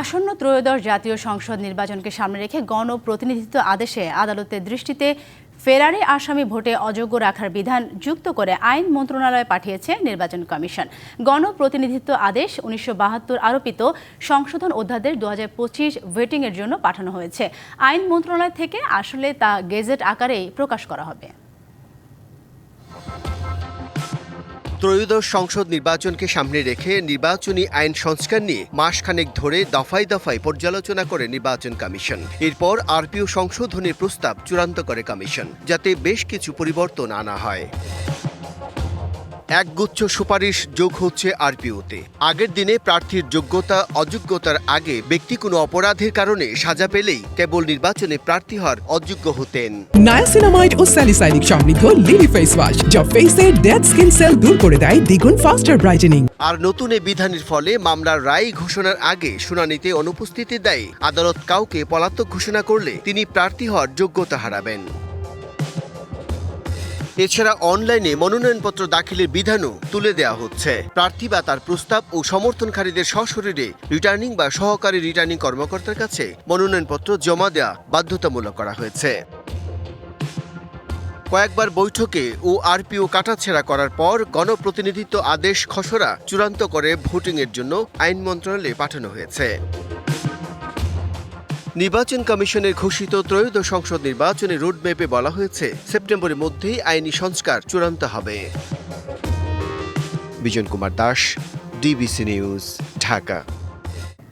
আসন্ন ত্রয়োদশ জাতীয় সংসদ নির্বাচনকে সামনে রেখে গণপ্রতিনিধিত্ব আদেশে আদালতের দৃষ্টিতে ফেরারি আসামি ভোটে অযোগ্য রাখার বিধান যুক্ত করে আইন মন্ত্রণালয়ে পাঠিয়েছে নির্বাচন কমিশন। গণপ্রতিনিধিত্ব আদেশ ১৯৭২ আরোপিত সংশোধন অধ্যাদেশ ২০২৫ ভোটিংয়ের জন্য পাঠানো হয়েছে। আইন মন্ত্রণালয় থেকে আসলে তা গেজেট আকারেই প্রকাশ করা হবে। ত্রয়োদশ সংসদ নির্বাচনকে সামনে রেখে নির্বাচনী আইন সংস্কার নিয়ে মাসখানেক ধরে দফায় দফায় পর্যালোচনা করে নির্বাচন কমিশন। এরপর আরপিও সংশোধনের প্রস্তাব চূড়ান্ত করে কমিশন, যাতে বেশ কিছু পরিবর্তন আনা হয়। একগুচ্ছ সুপারিশ যোগ হচ্ছে আরপিওতে। আগের দিনে প্রার্থীর যোগ্যতা অযোগ্যতার আগে ব্যক্তি কোনো অপরাধের কারণে সাজা পেলেই কেবল নির্বাচনে প্রার্থী হওয়ার অযোগ্য হতেন। নায়াসিনামাইড ও স্যালিসাইলিক সমৃদ্ধ লিলি ফেস ওয়াশ, যা ফেসের ডেড স্কিন সেল দূর করে দেয় দ্বিগুণ ফাস্টার ব্রাইটেনিং। আর নতুন এই বিধানের ফলে মামলার রায় ঘোষণার আগে শুনানিতে অনুপস্থিতির দায়ে আদালত কাউকে পলাতক ঘোষণা করলে তিনি প্রার্থী হওয়ার যোগ্যতা হারাবেন। এছাড়া অনলাইনে মনোনয়নপত্র দাখিলের বিধানও তুলে দেওয়া হচ্ছে। প্রার্থী বা তার প্রস্তাব ও সমর্থনকারীদের সশরীরে রিটার্নিং বা সহকারী রিটার্নিং কর্মকর্তার কাছে মনোনয়নপত্র জমা দেওয়া বাধ্যতামূলক করা হয়েছে। কয়েকবার বৈঠকে ও আরপিও কাটাছেঁড়া করার পর গণপ্রতিনিধিত্ব আদেশ খসড়া চূড়ান্ত করে ভোটিংয়ের জন্য আইন মন্ত্রণালয়ে পাঠানো হয়েছে। নির্বাচন কমিশনের ঘোষিত ত্রয়োদশ সংসদ নির্বাচনের রোডম্যাপে বলা হয়েছে সেপ্টেম্বরের মধ্যেই আইনি সংস্কার চূড়ান্ত হবে। Bijan Kumar Das, DBC news, Dhaka.